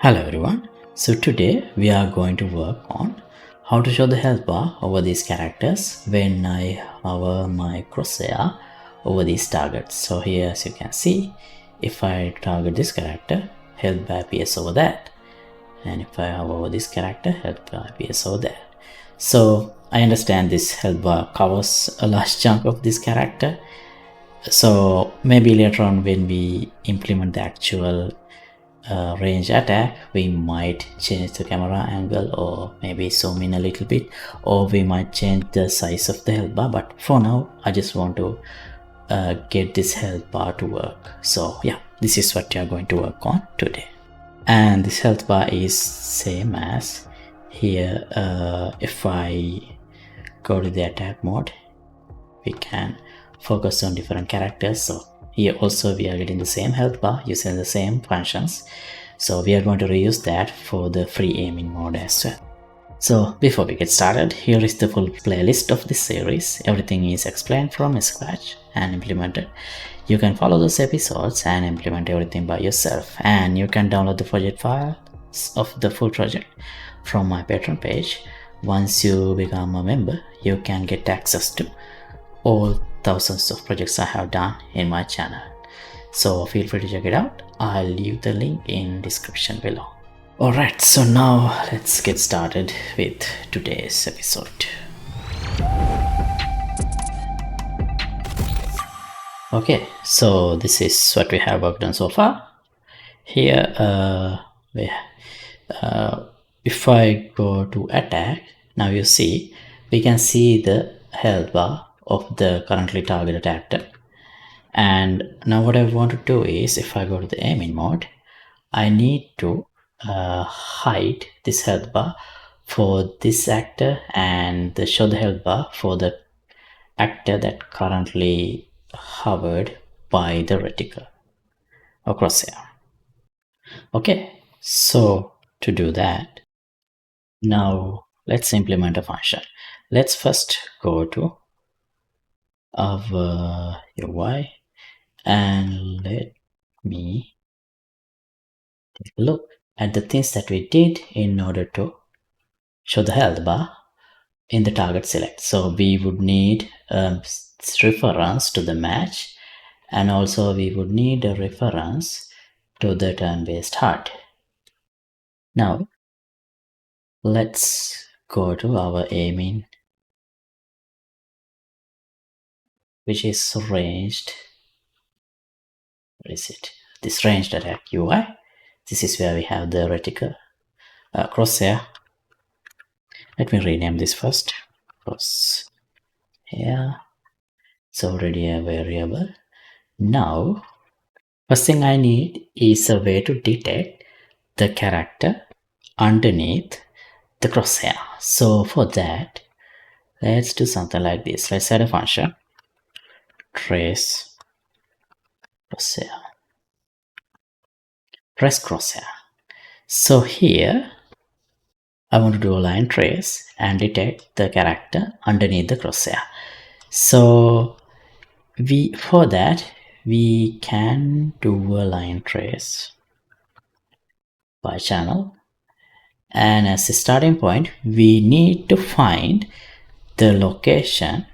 Hello everyone. So today we are going to work on how to show the health bar over these characters when I hover my crosshair over these targets. So here, as you can see, if I target this character, health bar appears over that, and if I hover over this character, health bar appears over there. So I understand this health bar covers a large chunk of this character. So maybe later on when we implement the actual range attack, we might change the camera angle or maybe zoom in a little bit, or we might change the size of the health bar, but for now I just want to get this health bar to work. So yeah, this is what we are going to work on today. And this health bar is same as here. If I go to the attack mode, we can focus on different characters. So here also we are getting the same health bar using the same functions. So we are going to reuse that for the free aiming mode as well. So before we get started, here is the full playlist of this series. Everything is explained from scratch and implemented. You can follow those episodes and implement everything by yourself, and you can download the project files of the full project from my Patreon page. Once you become a member, you can get access to all thousands of projects I have done in my channel. So feel free to check it out. I'll leave the link in description below. Alright, so now let's get started with today's episode. Okay, so this is what we have worked on so far. Here, if I go to attack, now you see, we can see the health bar of the currently targeted actor. And now what I want to do is, if I go to the aiming mode, I need to hide this health bar for this actor and show the health bar for the actor that currently hovered by the reticle or crosshair. Okay, so to do that, now let's implement a function. Let's first go to our UI and let me take a look at the things that we did in order to show the health bar in the target select. So we would need a reference to the match, and also we would need a reference to the turn-based HUD. Now let's go to our aiming, which is ranged. Where is it? This ranged attack UI. This is where we have the reticle crosshair. Let me rename this first. Crosshair. It's already a variable. Now, first thing I need is a way to detect the character underneath the crosshair. So for that, let's do something like this. Let's add a function, trace crosshair. Trace crosshair. So here, I want to do a line trace and detect the character underneath the crosshair. So for that, we can do a line trace by channel, and as a starting point, we need to find the location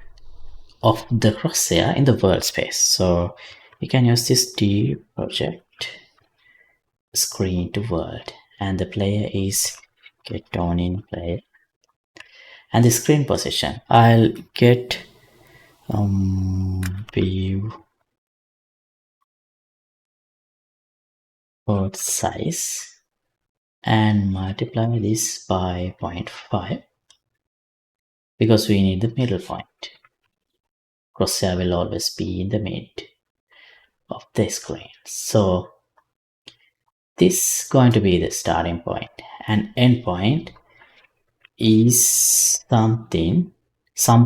of the crosshair in the world space. So we can use this D project screen to world, and the player is get on in player, and the screen position, I'll get view world size and multiply this by 0.5 because we need the middle point. Crosshair will always be in the mid of the screen. So this is going to be the starting point, and end point is some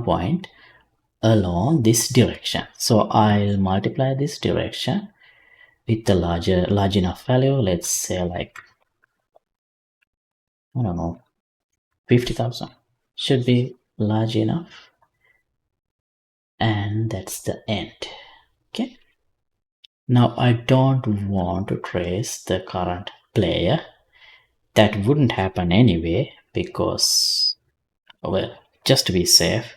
point along this direction. So I'll multiply this direction with the large enough value. Let's say like, I don't know, 50,000 should be large enough, and that's the end. Okay, now I don't want to trace the current player that wouldn't happen anyway because, well, just to be safe,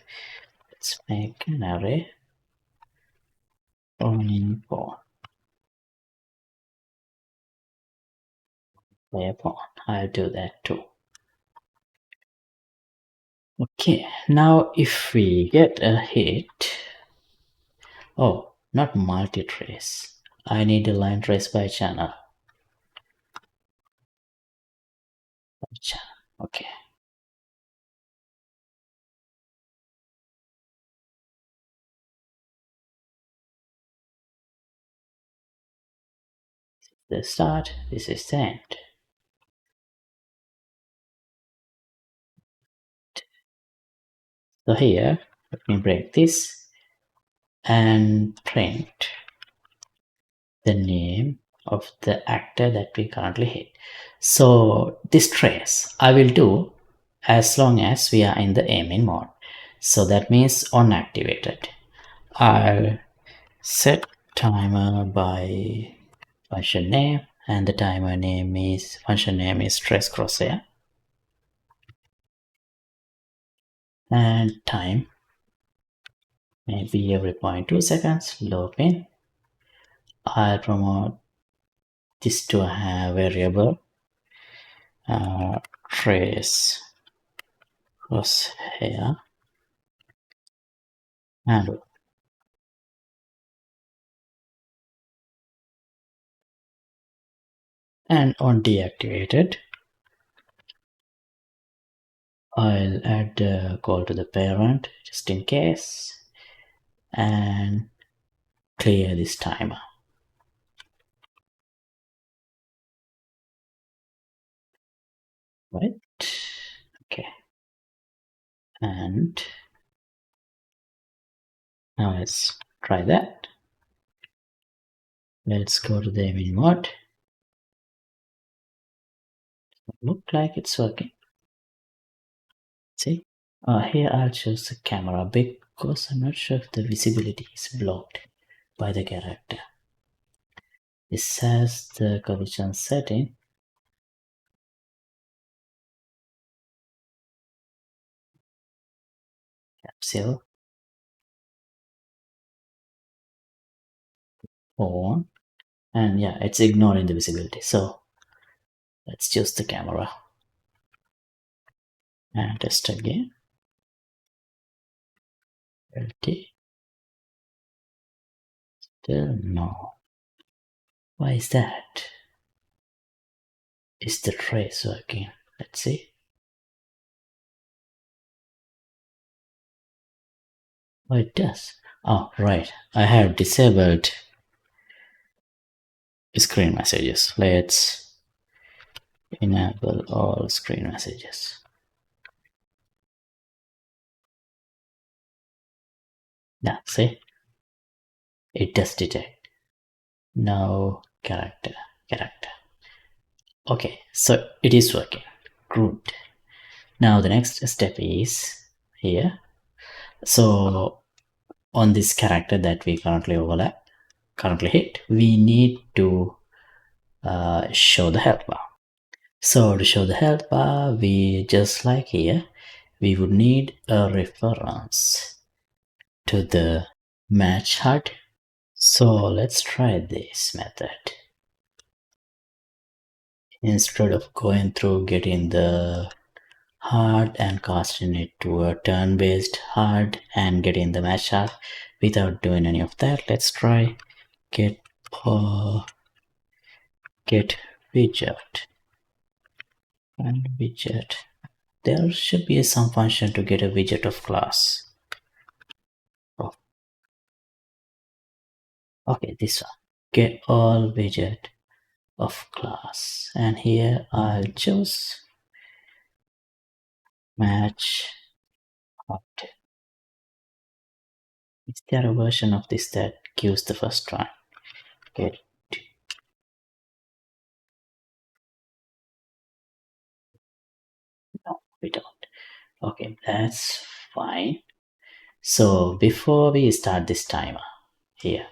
let's make an array on pawn, play a pawn. I'll do that too. Okay, now if we get a hit, oh, not multi-trace. I need a line trace by channel. Okay. The start, this is the end. So here, let me break this and print the name of the actor that we currently hit. So this trace I will do as long as we are in the aiming mode. So that means on activated. I'll set timer by function name, and the timer name is function name is trace crosshair, and time maybe every 0.2 seconds. Loop in. I'll promote this to a variable trace crosshair and on deactivated, I'll add the call to the parent just in case and clear this timer. Right? Okay. And now let's try that. Let's go to the aiming mode. Look like it's working. See? Here I'll choose the camera because I'm not sure if the visibility is blocked by the character. This has the collision setting. Capsule on, and yeah, it's ignoring the visibility. So let's choose the camera and test again. LT. Still no. Why is that? Is the trace working? Let's see. Oh, it does. Oh, right. I have disabled screen messages. Let's enable all screen messages. Yeah, see? It does detect. No character. Okay, so it is working. Good. Now the next step is here. So on this character that we currently hit, we need to show the health bar. So to show the health bar, we just like here, we would need a reference to the match HUD. So let's try this method. Instead of going through getting the HUD and casting it to a turn-based HUD and getting the match HUD without doing any of that, let's try get widget and widget. There should be some function to get a widget of class. Oh. Okay, this one. Get all widget of class, and here I'll choose match HUD. Is there a version of this that gives the first one? Get. No, we don't. Okay, that's fine. So before we start this timer, here,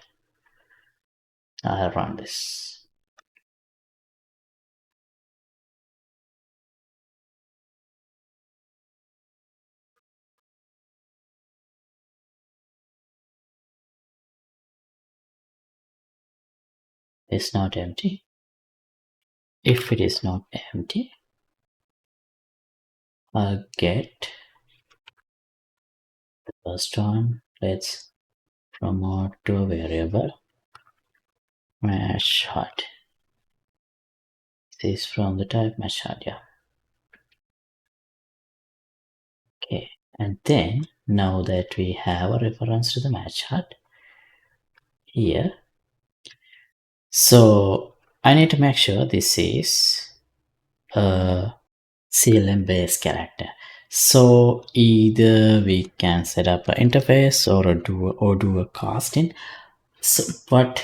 I'll run this. is not empty. If it is not empty, I'll get the first one. Let's promote to a variable mesh height. This is from the type mesh height, yeah. Okay, and then now that we have a reference to the mesh height here, so I need to make sure this is a CLM based character. So either we can set up an interface or do a casting. So but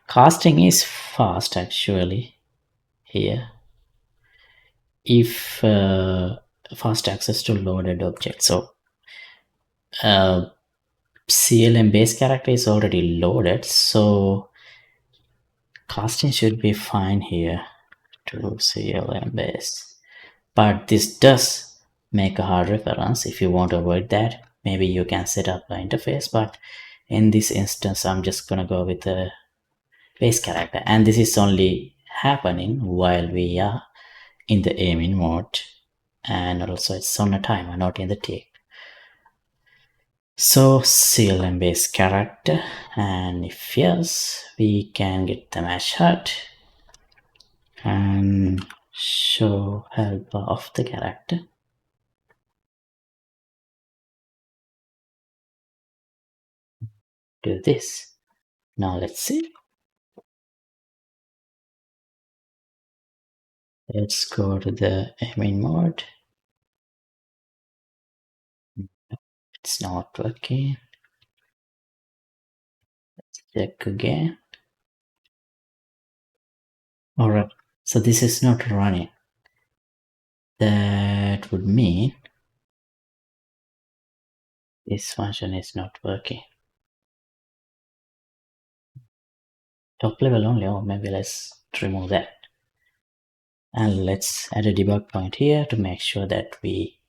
casting is fast actually here if fast access to loaded object. So CLM base character is already loaded, so casting should be fine here to CLM base. But this does make a hard reference. If you want to avoid that, maybe you can set up an interface, but in this instance I'm just gonna go with a base character, and this is only happening while we are in the aiming mode, and also it's on a timer, not in the tick. So CLM base character, and if yes, we can get the mesh height and show helper of the character. Do this. Now let's see. Let's go to the aiming mode. It's not working. Let's check again. Alright, so this is not running. That would mean this function is not working. Top level only, or maybe let's remove that. And let's add a debug point here to make sure that we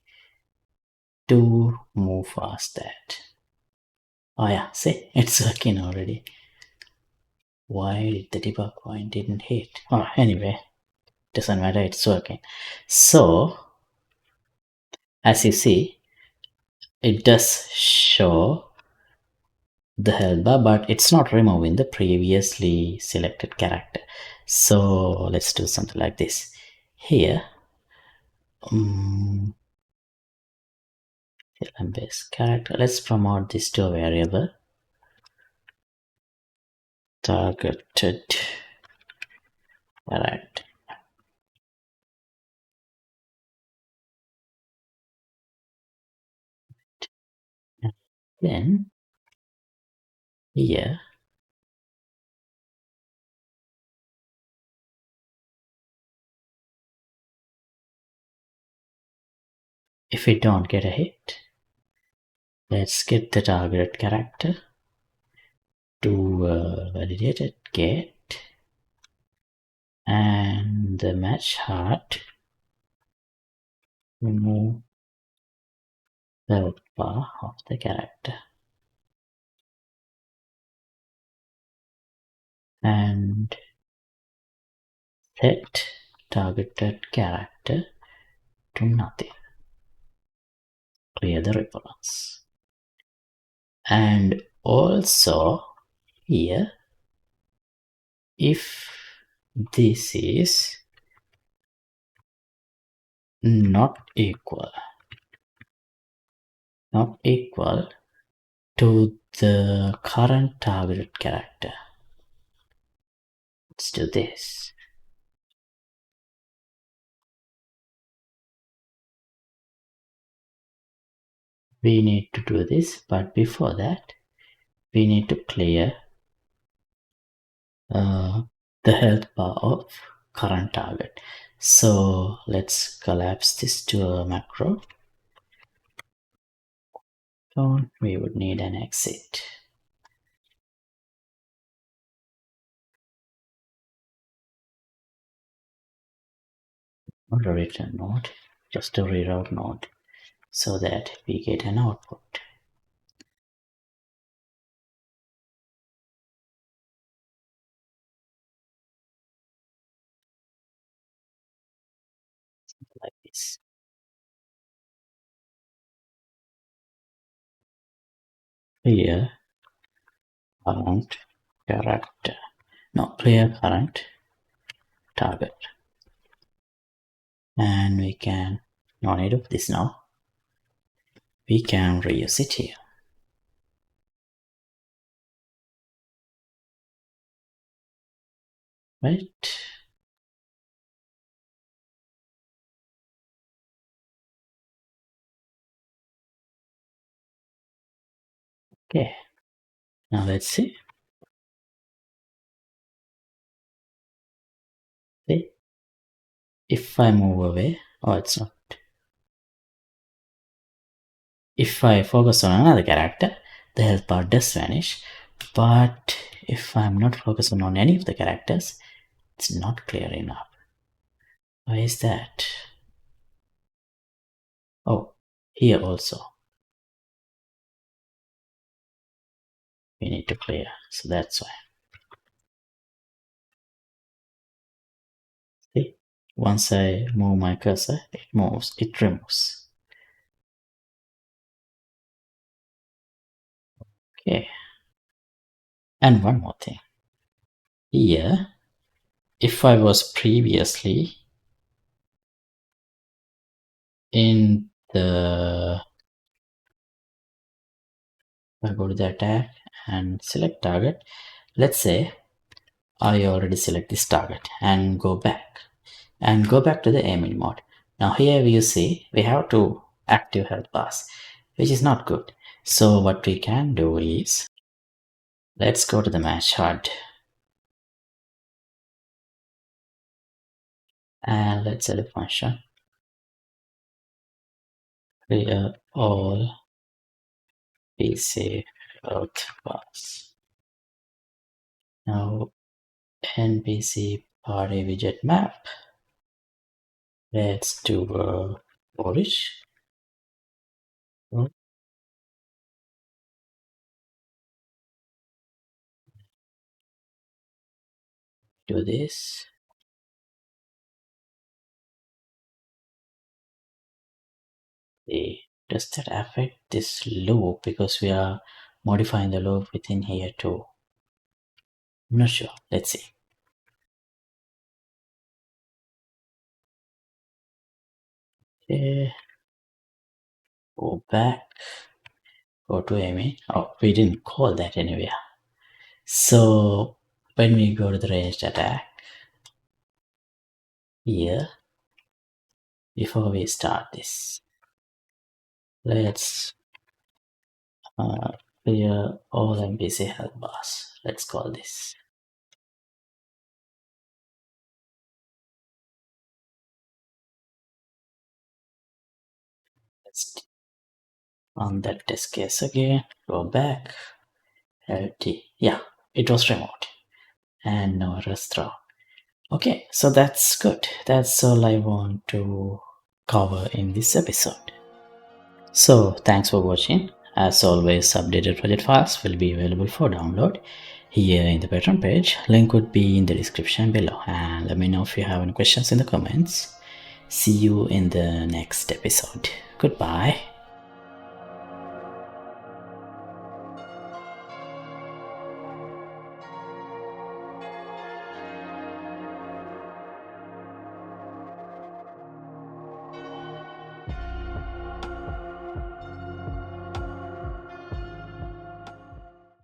do move past that. Oh yeah, see, it's working already. Why did the debug point didn't hit? Oh, anyway, doesn't matter, it's working. So as you see, it does show the health bar, but it's not removing the previously selected character. So let's do something like this here. Base character, let's promote this to a variable targeted character. Then here if we don't get a hit, let's get the target character to validated get and the match height, remove the bar of the character and set targeted character to nothing. Clear the reference. And also here, if this is not equal to the current targeted character, let's do this. We need to do this, but before that we need to clear the health bar of current target. So let's collapse this to a macro. So we would need an exit. Not a return node, just a reroute node, so that we get an output. like this. Here, current character. No, clear current target. And we can, no need of this now. We can reuse it here. Right? Okay. Now let's see. See? If I move away, oh, it's not. If I focus on another character, the health bar does vanish. But if I'm not focusing on any of the characters, it's not clear enough. Why is that? Oh, here also. We need to clear, so that's why. See? Once I move my cursor, it moves, it removes. Okay. And one more thing. Here, if I was previously in the, I go to the attack and select target. Let's say I already select this target and go back to the aiming mode. Now here you see we have two active health bars, which is not good. So what we can do is, let's go to the match HUD and let's set a function clear all PC health bars. Now NPC party widget map. Let's do a polish. Do this. Does that affect this loop? Because we are modifying the loop within here too. I'm not sure. Let's see. Okay. Go back. Go to aiming. Oh, we didn't call that anywhere. So when we go to the ranged attack here, before we start this, let's clear all NPC health bars. Let's call this. Let's run that test case again. Go back. LT. Yeah, it was removed. And no restaurant. Okay, so that's good. That's all I want to cover in this episode. So thanks for watching. As always, updated project files will be available for download here in the Patreon page. Link would be in the description below. And let me know if you have any questions in the comments. See you in the next episode. Goodbye.